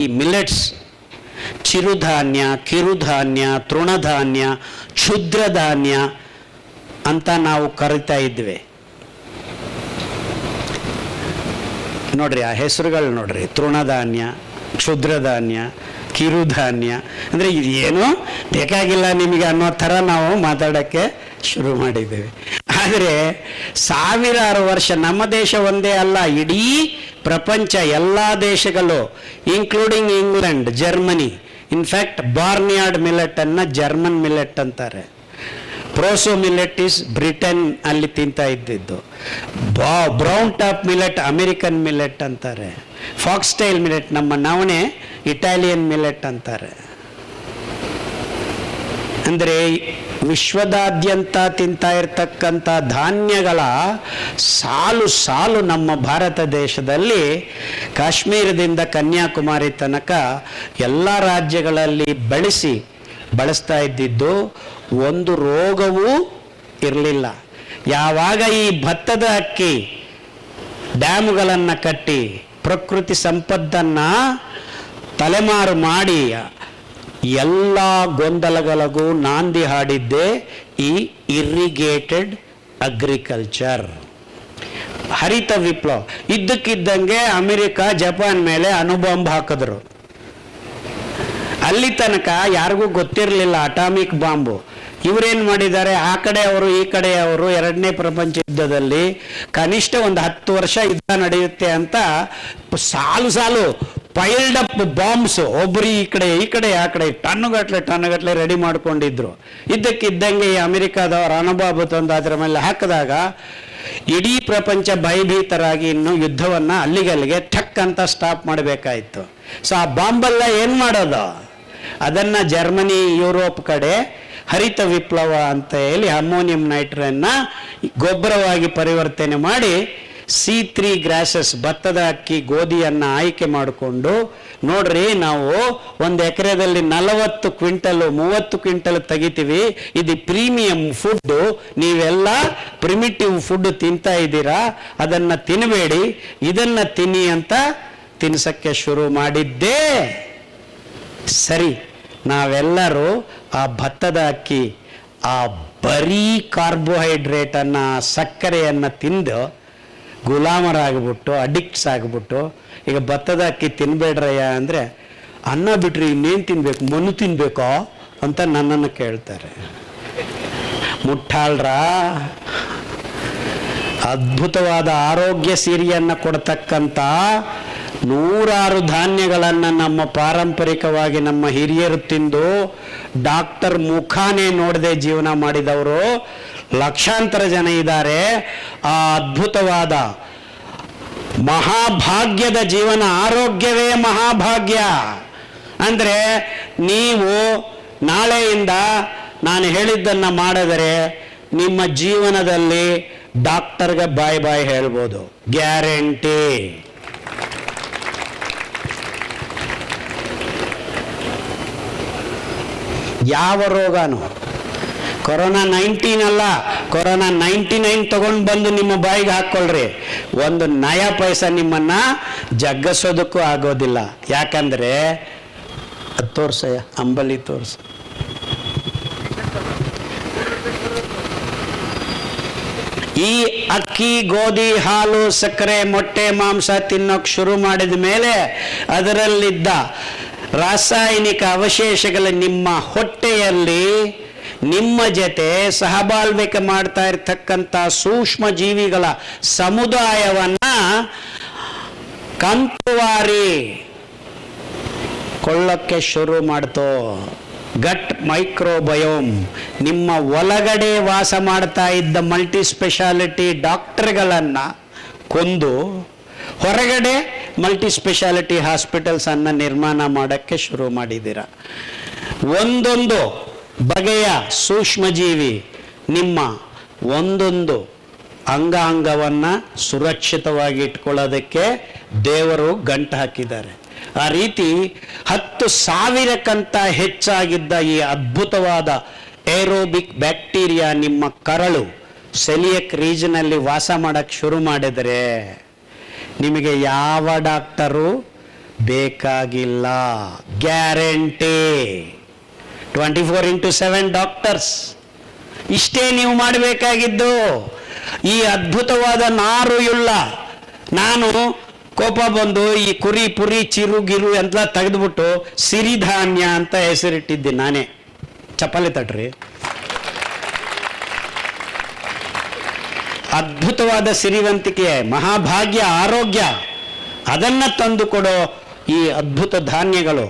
ಈ ಮಿಲೆಟ್ಸ್, ಚಿರುಧಾನ್ಯ, ಕಿರುಧಾನ್ಯ, ತೃಣಧಾನ್ಯ, ಕ್ಷುದ್ರಧಾನ್ಯ ಅಂತ ನಾವು ಕರಿತಾ ಇದ್ವಿ. ನೋಡ್ರಿ ಆ ಹೆಸರುಗಳು ನೋಡ್ರಿ, ತೃಣಧಾನ್ಯ, ಕ್ಷುದ್ರಧಾನ್ಯ, ಕಿರುಧಾನ್ಯ. ಅಂದರೆ ಇದೇನು ಬೇಕಾಗಿಲ್ಲ ನಿಮಗೆ ಅನ್ನೋ ಥರ ನಾವು ಮಾತಾಡೋಕ್ಕೆ ಶುರು ಮಾಡಿದ್ದೇವೆ. ಆದರೆ ಸಾವಿರಾರು ವರ್ಷ ನಮ್ಮ ದೇಶ ಒಂದೇ ಅಲ್ಲ, ಇಡೀ ಪ್ರಪಂಚ ಎಲ್ಲ ದೇಶಗಳು including England, Germany, in fact barnyard ಮಿಲೆಟನ್ನು ಜರ್ಮನ್ ಮಿಲೆಟ್ ಅಂತಾರೆ. ಪ್ರೋಸೋ ಮಿಲೆಟ್ ಇಸ್ ಬ್ರಿಟನ್ ಅಲ್ಲಿ ತಿಂತಾ ಇದ್ದಿದ್ದು. Brown top millet American millet ಅಂತಾರೆ. ಫಾಕ್ಸ್ಟೈಲ್ ಮಿಲೆಟ್ ನಮ್ಮ ನವಣೆ ಇಟಾಲಿಯನ್ ಮಿಲೆಟ್ ಅಂತಾರೆ. ಅಂದರೆ ವಿಶ್ವದಾದ್ಯಂತ ತಿಂತಾ ಇರ್ತಕ್ಕಂಥ ಧಾನ್ಯಗಳ ಸಾಲು ಸಾಲು ನಮ್ಮ ಭಾರತ ದೇಶದಲ್ಲಿ ಕಾಶ್ಮೀರದಿಂದ ಕನ್ಯಾಕುಮಾರಿ ತನಕ ಎಲ್ಲ ರಾಜ್ಯಗಳಲ್ಲಿ ಬಳಸ್ತಾ ಇದ್ದಿದ್ದು. ಒಂದು ರೋಗವೂ ಇರಲಿಲ್ಲ. ಯಾವಾಗ ಈ ಭತ್ತದ ಅಕ್ಕಿ ಡ್ಯಾಮ್ಗಳನ್ನು ಕಟ್ಟಿ ಪ್ರಕೃತಿ ಸಂಪತ್ತನ್ನು ತಲೆಮಾರು ಮಾಡಿ ಎಲ್ಲ ಗೊಂದಲಗಳಿಗೂ ನಾಂದಿ ಹಾಡಿದ್ದೇ ಈ ಇರಿಗೇಟೆಡ್ ಅಗ್ರಿಕಲ್ಚರ್, ಹರಿತ ವಿಪ್ಲವ. ಇದ್ದಕ್ಕಿದ್ದಂಗೆ ಅಮೆರಿಕ ಜಪಾನ್ ಮೇಲೆ ಅಣುಬಾಂಬ್ ಹಾಕಿದ್ರು. ಅಲ್ಲಿ ತನಕ ಯಾರಿಗೂ ಗೊತ್ತಿರಲಿಲ್ಲ ಅಟಾಮಿಕ್ ಬಾಂಬು. ಇವರೇನು ಮಾಡಿದ್ದಾರೆ, ಆ ಕಡೆ ಅವರು ಈ ಕಡೆ ಅವರು ಎರಡನೇ ಪ್ರಪಂಚ ಯುದ್ಧದಲ್ಲಿ ಕನಿಷ್ಠ ಒಂದು 10 ವರ್ಷ ಯುದ್ಧ ನಡೆಯುತ್ತೆ ಅಂತ ಸಾಲು ಸಾಲು ಪೈಲ್ಡ್ ಅಪ್ ಬಾಂಬ್ಸ್, ಒಬ್ಬರು ಈ ಕಡೆ ಆ ಕಡೆ ಟನ್ನುಗಟ್ಟಲೆ ರೆಡಿ ಮಾಡ್ಕೊಂಡಿದ್ರು. ಇದ್ದಕ್ಕಿದ್ದಂಗೆ ಈ ಅಮೆರಿಕಾದವರು ಅಣುಬಾಂಬ್ ತಂದು ಅದರ ಮೇಲೆ ಹಾಕಿದಾಗ ಇಡೀ ಪ್ರಪಂಚ ಭಯಭೀತರಾಗಿ ಇನ್ನು ಯುದ್ಧವನ್ನು ಅಲ್ಲಿಗೆ ಠಕ್ ಅಂತ ಸ್ಟಾಪ್ ಮಾಡಬೇಕಾಯಿತು. ಸೊ ಆ ಬಾಂಬೆಲ್ಲ ಏನು ಮಾಡೋದು, ಅದನ್ನು ಜರ್ಮನಿ, ಯುರೋಪ್ ಕಡೆ ಹರಿತ ವಿಪ್ಲವ ಅಂತ ಹೇಳಿ ಅಮೋನಿಯಂ ನೈಟ್ರನ್ನ ಗೊಬ್ಬರವಾಗಿ ಪರಿವರ್ತನೆ ಮಾಡಿ C3 ಗ್ರಾಸಸ್ ಭತ್ತದ ಅಕ್ಕಿ, ಗೋಧಿಯನ್ನು ಆಯ್ಕೆ ಮಾಡಿಕೊಂಡು, ನೋಡ್ರಿ ನಾವು ಒಂದು ಎಕರೆದಲ್ಲಿ 40 ಕ್ವಿಂಟಲ್ 30 ಕ್ವಿಂಟಲ್ ತೆಗಿತೀವಿ. ಇದು ಪ್ರೀಮಿಯಂ ಫುಡ್ಡು, ನೀವೆಲ್ಲ ಪ್ರಿಮಿಟಿವ್ ಫುಡ್ ತಿಂತಾ ಇದ್ದೀರಾ, ಅದನ್ನು ತಿನ್ನಬೇಡಿ, ಇದನ್ನು ತಿನ್ನಿ ಅಂತ ತಿನ್ಸಕ್ಕೆ ಶುರು ಮಾಡಿದ್ದೇ. ಸರಿ, ನಾವೆಲ್ಲರೂ ಆ ಭತ್ತದ ಅಕ್ಕಿ, ಆ ಬರೀ ಕಾರ್ಬೋಹೈಡ್ರೇಟನ್ನು, ಸಕ್ಕರೆಯನ್ನು ತಿಂದು ಗುಲಾಮರಾಗ್ಬಿಟ್ಟು, ಅಡಿಕ್ಟ್ಸ್ ಆಗಿಬಿಟ್ಟು, ಈಗ ಭತ್ತದ ಅಕ್ಕಿ ತಿನ್ಬೇಡ್ರಯ್ಯ ಅಂದರೆ ಅನ್ನ ಬಿಟ್ರಿ ಇನ್ನೇನು ತಿನ್ಬೇಕು, ಮಣ್ಣು ತಿನ್ಬೇಕೋ ಅಂತ ನನ್ನನ್ನು ಕೇಳ್ತಾರೆ. ಮುಟ್ಟಾಳ್ರ, ಅದ್ಭುತವಾದ ಆರೋಗ್ಯ ಸಿರಿಯನ್ನು ಕೊಡ್ತಕ್ಕಂಥ 100 ಧಾನ್ಯಗಳನ್ನು ನಮ್ಮ ಪಾರಂಪರಿಕವಾಗಿ ನಮ್ಮ ಹಿರಿಯರು ತಿಂದು ಡಾಕ್ಟರ್ ಮುಖಾನೇ ನೋಡದೆ ಜೀವನ ಮಾಡಿದವರು ಲಕ್ಷಾಂತರ ಜನ ಇದ್ದಾರೆ. ಆ ಅದ್ಭುತವಾದ ಮಹಾಭಾಗ್ಯದ ಜೀವನ, ಆರೋಗ್ಯವೇ ಮಹಾಭಾಗ್ಯ. ಅಂದರೆ ನೀವು ನಾಳೆಯಿಂದ ನಾನು ಹೇಳಿದ್ದನ್ನು ಮಾಡಿದರೆ ನಿಮ್ಮ ಜೀವನದಲ್ಲಿ ಡಾಕ್ಟರ್ಗೆ ಬಾಯ್ ಹೇಳ್ಬೋದು, ಗ್ಯಾರಂಟಿ. ಯಾವ ರೋಗನೂ ಕೊರೋನಾ 19 ಅಲ್ಲ, ಕೊರೋನಾ 99 ತಗೊಂಡು ಬಂದು ನಿಮ್ಮ ಬಾಯಿಗೆ ಹಾಕ್ಕೊಳ್ರಿ, ಒಂದು ನಯ ಪೈಸಾ ನಿಮ್ಮನ್ನ ಜಗ್ಗಿಸೋದಕ್ಕೂ ಆಗೋದಿಲ್ಲ. ಯಾಕಂದ್ರೆ ತೋರ್ಸಯ್ಯ, ಅಂಬಲಿ ತೋರ್ಸ. ಈ ಅಕ್ಕಿ, ಗೋಧಿ, ಹಾಲು, ಸಕ್ಕರೆ, ಮೊಟ್ಟೆ, ಮಾಂಸ ತಿನ್ನೋಕೆ ಶುರು ಮಾಡಿದ ಮೇಲೆ ಅದರಲ್ಲಿದ್ದ ರಾಸಾಯನಿಕ ಅವಶೇಷಗಳು ನಿಮ್ಮ ಹೊಟ್ಟೆಯಲ್ಲಿ ನಿಮ್ಮ ಜೊತೆ ಸಹಬಾಳ್ವಿಕೆ ಮಾಡ್ತಾ ಇರ್ತಕ್ಕಂಥ ಸೂಕ್ಷ್ಮ ಜೀವಿಗಳ ಸಮುದಾಯವನ್ನ ಕಂಪುವಾರಿ ಕೊಳ್ಳಕ್ಕೆ ಶುರು ಮಾಡ್ತೋ. ಗಟ್ ಮೈಕ್ರೋಬಯೋಮ್, ನಿಮ್ಮ ಒಳಗಡೆ ವಾಸ ಮಾಡ್ತಾ ಇದ್ದ ಮಲ್ಟಿ ಸ್ಪೆಷಾಲಿಟಿ ಡಾಕ್ಟರ್ಗಳನ್ನು ಕೊಂದು ಹೊರಗಡೆ ಮಲ್ಟಿ ಸ್ಪೆಷಾಲಿಟಿ ಹಾಸ್ಪಿಟಲ್ಸನ್ನು ನಿರ್ಮಾಣ ಮಾಡೋಕ್ಕೆ ಶುರು ಮಾಡಿದ್ದೀರ. ಒಂದೊಂದು ಬಗೆಯ ಸೂಕ್ಷ್ಮಜೀವಿ ನಿಮ್ಮ ಒಂದೊಂದು ಅಂಗಾಂಗವನ್ನು ಸುರಕ್ಷಿತವಾಗಿ ಇಟ್ಕೊಳ್ಳೋದಕ್ಕೆ ದೇವರು ಗಂಟು ಹಾಕಿದ್ದಾರೆ. ಆ ರೀತಿ 10,000ಕ್ಕಿಂತ ಹೆಚ್ಚಾಗಿದ್ದ ಈ ಅದ್ಭುತವಾದ ಏರೋಬಿಕ್ ಬ್ಯಾಕ್ಟೀರಿಯಾ ನಿಮ್ಮ ಕರಳು ಸೆಲಿಯಕ್ ರೀಜನಲ್ಲಿ ವಾಸ ಮಾಡೋಕ್ಕೆ ಶುರು ಮಾಡಿದರೆ ನಿಮಗೆ ಯಾವ ಡಾಕ್ಟರು ಬೇಕಾಗಿಲ್ಲ. Guarantee 24x7 doctors. ಇಷ್ಟೇ ನೀವು ಮಾಡಬೇಕಾಗಿದ್ದು. ಈ ಅದ್ಭುತವಾದ ನಾರುಯುಳ್ಳ, ನಾನು ಕೋಪ ಬಂದು ಈ ಕುರಿ ಪುರಿ ಚಿರುಗಿರು ಅಂತ ತೆಗೆದುಬಿಟ್ಟು ಸಿರಿಧಾನ್ಯ ಅಂತ ಹೆಸರಿಟ್ಟಿದ್ದೆ ನಾನೇ. ಚಪ್ಪಾಳೆ ತಟ್ರಿ. ಅದ್ಭುತವಾದ ಸಿರಿವಂತಿಕೆ, ಮಹಾಭಾಗ್ಯ, ಆರೋಗ್ಯ, ಅದನ್ನ ತಂದು ಕೊಡೋ ಈ ಅದ್ಭುತ ಧಾನ್ಯಗಳು.